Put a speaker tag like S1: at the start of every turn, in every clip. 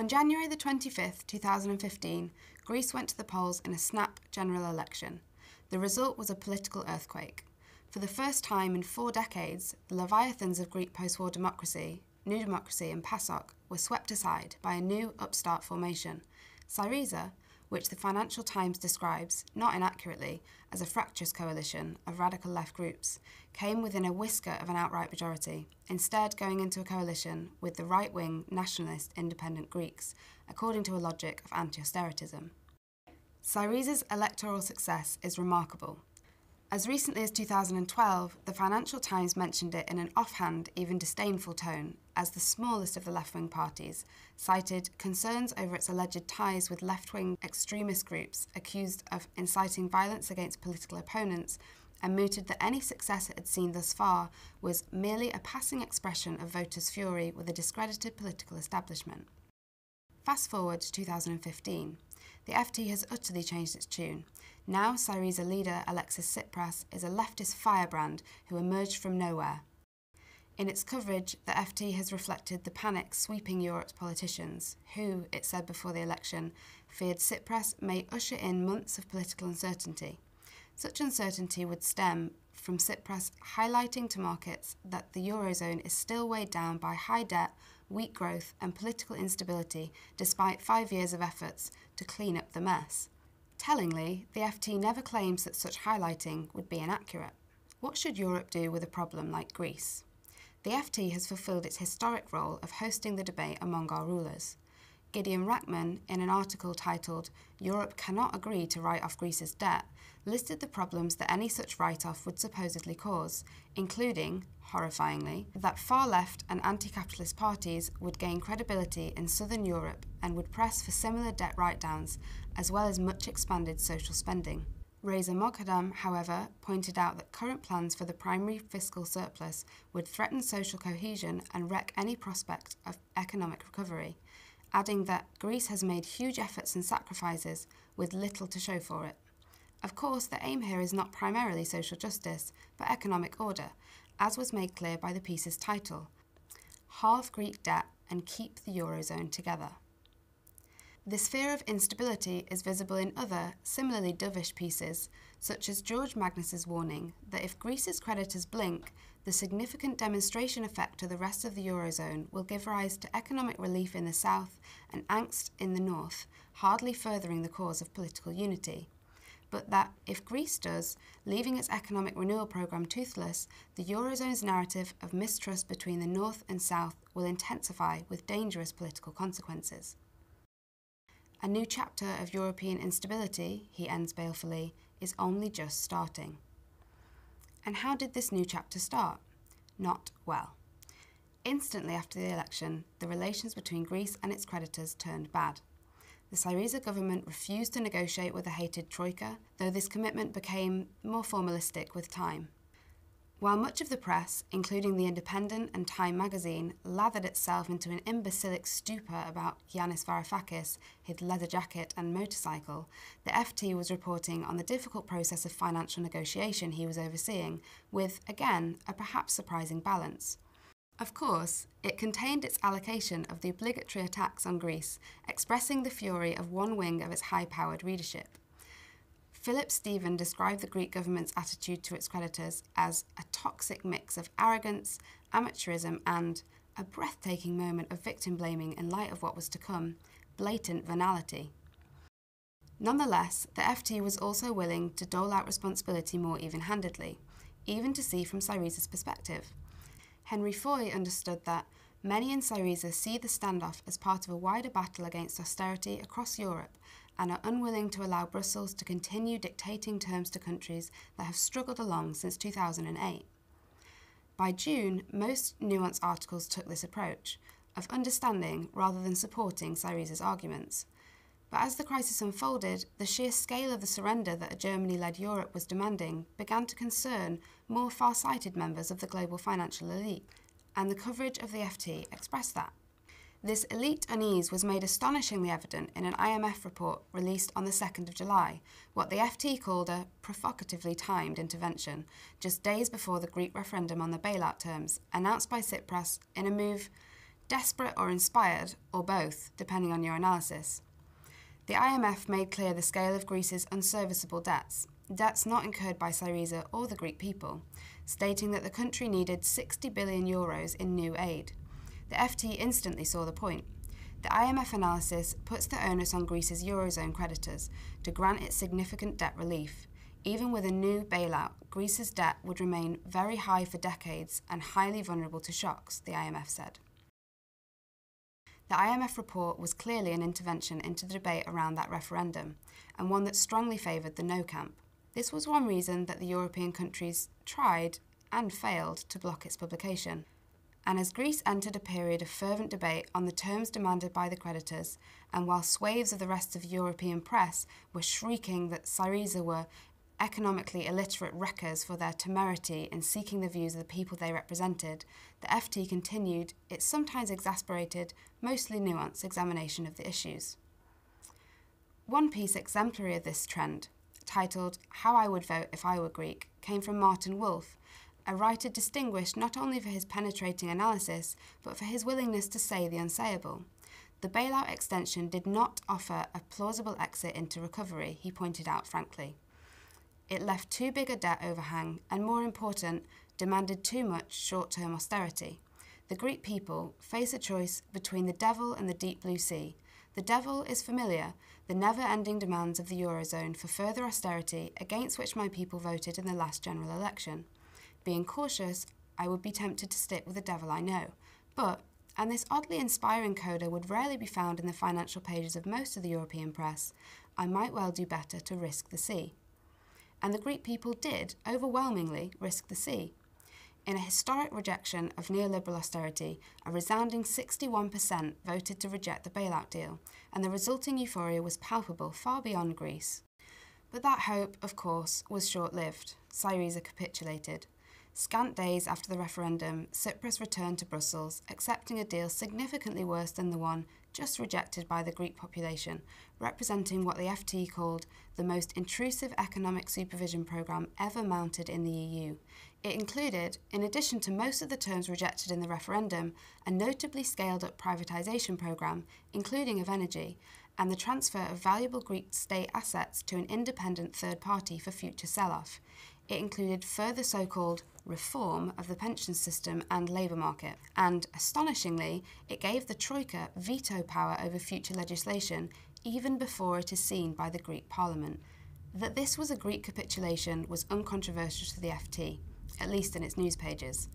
S1: January the 25th, 2015, Greece went to the polls in a snap general election. The result was a political earthquake. For the first time in 4 decades, the leviathans of Greek post-war democracy, New Democracy and PASOK, were swept aside by a new upstart formation, SYRIZA, which the Financial Times describes, not inaccurately, as a fractious coalition of radical left groups, came within a whisker of an outright majority, instead going into a coalition with the right-wing nationalist independent Greeks, according to a logic of anti-austeritism. SYRIZA's electoral success is remarkable. As recently as 2012, the Financial Times mentioned it in an offhand, even disdainful tone, as the smallest of the left-wing parties, cited concerns over its alleged ties with left-wing extremist groups accused of inciting violence against political opponents, and mooted that any success it had seen thus far was merely a passing expression of voters' fury with a discredited political establishment. Fast forward to 2015. The FT has utterly changed its tune. Now SYRIZA leader Alexis Tsipras is a leftist firebrand who emerged from nowhere. In its coverage, the FT has reflected the panic sweeping Europe's politicians, who, it said before the election, feared Tsipras may usher in months of political uncertainty. Such uncertainty would stem from Tsipras highlighting to markets that the Eurozone is still weighed down by high debt, weak growth and political instability despite 5 years of efforts to clean up the mess. Tellingly, the FT never claims that such highlighting would be inaccurate. What should Europe do with a problem like Greece? The FT has fulfilled its historic role of hosting the debate among our rulers. Gideon Rachman, in an article titled "Europe Cannot Agree to Write Off Greece's Debt," listed the problems that any such write-off would supposedly cause, including, horrifyingly, that far-left and anti-capitalist parties would gain credibility in southern Europe and would press for similar debt write-downs, as well as much expanded social spending. Reza Moghadam, however, pointed out that current plans for the primary fiscal surplus would threaten social cohesion and wreck any prospect of economic recovery, adding that Greece has made huge efforts and sacrifices with little to show for it. Of course, the aim here is not primarily social justice, but economic order, as was made clear by the piece's title, "Halve Greek Debt and Keep the Eurozone Together." This fear of instability is visible in other, similarly dovish pieces, such as George Magnus's warning that if Greece's creditors blink, the significant demonstration effect to the rest of the Eurozone will give rise to economic relief in the south and angst in the north, hardly furthering the cause of political unity. But that if Greece does, leaving its economic renewal programme toothless, the Eurozone's narrative of mistrust between the north and south will intensify with dangerous political consequences. A new chapter of European instability, he ends balefully, is only just starting. And how did this new chapter start? Not well. Instantly after the election, the relations between Greece and its creditors turned bad. The SYRIZA government refused to negotiate with the hated Troika, though this commitment became more formalistic with time. While much of the press, including The Independent and Time magazine, lathered itself into an imbecilic stupor about Yanis Varoufakis, his leather jacket and motorcycle, the FT was reporting on the difficult process of financial negotiation he was overseeing, with, again, a perhaps surprising balance. Of course, it contained its allocation of the obligatory attacks on Greece, expressing the fury of one wing of its high-powered readership. Philip Stephen described the Greek government's attitude to its creditors as a toxic mix of arrogance, amateurism and, a breathtaking moment of victim-blaming in light of what was to come, blatant venality. Nonetheless, the FT was also willing to dole out responsibility more even-handedly, even to see from SYRIZA's perspective. Henry Foy understood that many in SYRIZA see the standoff as part of a wider battle against austerity across Europe and are unwilling to allow Brussels to continue dictating terms to countries that have struggled along since 2008. By June, most nuanced articles took this approach, of understanding rather than supporting SYRIZA's arguments. But as the crisis unfolded, the sheer scale of the surrender that a Germany-led Europe was demanding began to concern more far-sighted members of the global financial elite, and the coverage of the FT expressed that. This elite unease was made astonishingly evident in an IMF report released on the 2nd of July, what the FT called a provocatively timed intervention, just days before the Greek referendum on the bailout terms, announced by Tsipras in a move Desperate or inspired, or both, depending on your analysis. The IMF made clear the scale of Greece's unserviceable debts not incurred by SYRIZA or the Greek people, stating that the country needed €60 billion in new aid. The FT instantly saw the point. The IMF analysis puts the onus on Greece's Eurozone creditors to grant it significant debt relief. Even with a new bailout, Greece's debt would remain very high for decades and highly vulnerable to shocks, the IMF said. The IMF report was clearly an intervention into the debate around that referendum, and one that strongly favoured the no camp. This was one reason that the European countries tried and failed to block its publication. And as Greece entered a period of fervent debate on the terms demanded by the creditors, and while swathes of the rest of the European press were shrieking that SYRIZA were economically illiterate wreckers for their temerity in seeking the views of the people they represented, the FT continued its sometimes exasperated, mostly nuanced examination of the issues. One piece exemplary of this trend, titled "How I Would Vote If I Were Greek," came from Martin Wolf, a writer distinguished not only for his penetrating analysis, but for his willingness to say the unsayable. The bailout extension did not offer a plausible exit into recovery, he pointed out frankly. It left too big a debt overhang and, more important, demanded too much short-term austerity. The Greek people face a choice between the devil and the deep blue sea. The devil is familiar, the never-ending demands of the Eurozone for further austerity against which my people voted in the last general election. Being cautious, I would be tempted to stick with the devil I know. But, and this oddly inspiring coda would rarely be found in the financial pages of most of the European press, I might well do better to risk the sea. And the Greek people did, overwhelmingly, risk the sea. In a historic rejection of neoliberal austerity, a resounding 61% voted to reject the bailout deal, and the resulting euphoria was palpable far beyond Greece. But that hope, of course, was short-lived. SYRIZA capitulated. Scant days after the referendum, Tsipras returned to Brussels, accepting a deal significantly worse than the one just rejected by the Greek population, representing what the FT called the most intrusive economic supervision programme ever mounted in the EU. It included, in addition to most of the terms rejected in the referendum, a notably scaled-up privatisation programme, including of energy, and the transfer of valuable Greek state assets to an independent third party for future sell-off. It included further so-called reform of the pension system and labour market, and, astonishingly, it gave the Troika veto power over future legislation even before it is seen by the Greek parliament. That this was a Greek capitulation was uncontroversial to the FT, at least in its news pages.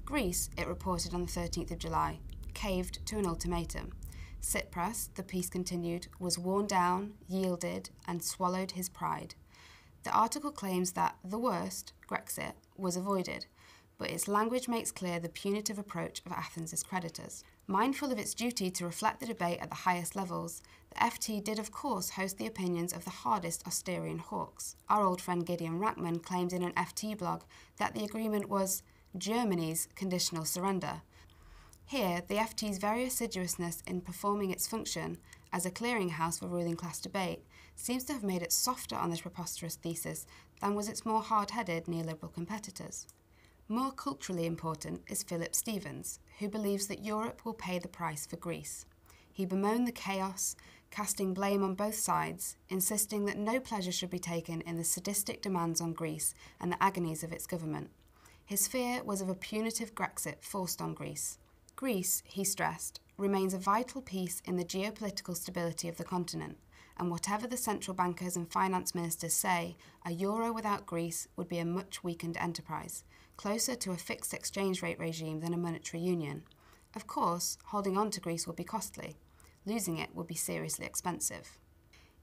S1: Greece, it reported on the 13th of July, caved to an ultimatum. Tsipras, the piece continued, was worn down, yielded, and swallowed his pride. The article claims that the worst, Grexit, was avoided, but its language makes clear the punitive approach of Athens' creditors. Mindful of its duty to reflect the debate at the highest levels, the FT did of course host the opinions of the hardest Austerian hawks. Our old friend Gideon Rachman claimed in an FT blog that the agreement was Germany's conditional surrender. Here, the FT's very assiduousness in performing its function as a clearinghouse for ruling class debate seems to have made it softer on this preposterous thesis than was its more hard-headed neoliberal competitors. More culturally important is Philip Stevens, who believes that Europe will pay the price for Greece. He bemoaned the chaos, casting blame on both sides, insisting that no pleasure should be taken in the sadistic demands on Greece and the agonies of its government. His fear was of a punitive Grexit forced on Greece. Greece, he stressed, remains a vital piece in the geopolitical stability of the continent, and whatever the central bankers and finance ministers say, a euro without Greece would be a much weakened enterprise, closer to a fixed exchange rate regime than a monetary union. Of course, holding on to Greece would be costly. Losing it would be seriously expensive.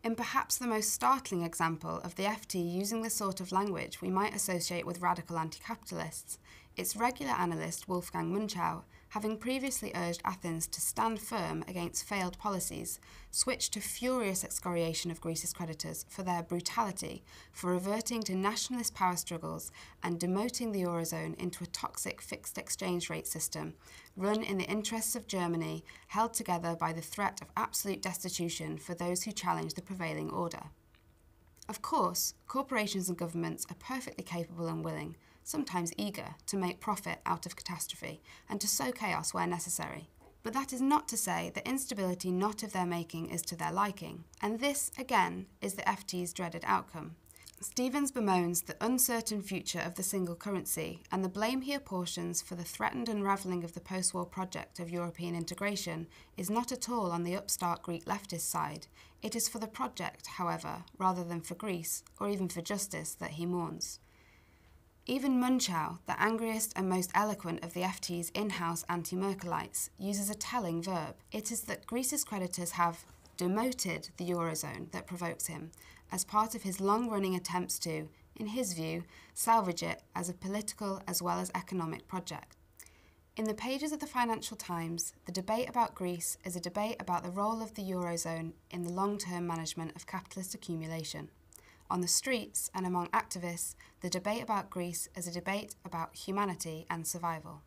S1: In perhaps the most startling example of the FT using the sort of language we might associate with radical anti-capitalists, its regular analyst Wolfgang Munchau, having previously urged Athens to stand firm against failed policies, switched to furious excoriation of Greece's creditors for their brutality, for reverting to nationalist power struggles and demoting the Eurozone into a toxic fixed exchange rate system, run in the interests of Germany, held together by the threat of absolute destitution for those who challenge the prevailing order. Of course, corporations and governments are perfectly capable and willing, sometimes eager, to make profit out of catastrophe and to sow chaos where necessary. But that is not to say that instability not of their making is to their liking, and this, again, is the FT's dreaded outcome. Stevens bemoans the uncertain future of the single currency, and the blame he apportions for the threatened unravelling of the post-war project of European integration is not at all on the upstart Greek leftist side. It is for the project, however, rather than for Greece, or even for justice, that he mourns. Even Munchau, the angriest and most eloquent of the FT's in-house anti-Merkelites, uses a telling verb. It is that Greece's creditors have demoted the Eurozone that provokes him, as part of his long-running attempts to, in his view, salvage it as a political as well as economic project. In the pages of the Financial Times, the debate about Greece is a debate about the role of the Eurozone in the long-term management of capitalist accumulation. On the streets and among activists, the debate about Greece is a debate about humanity and survival.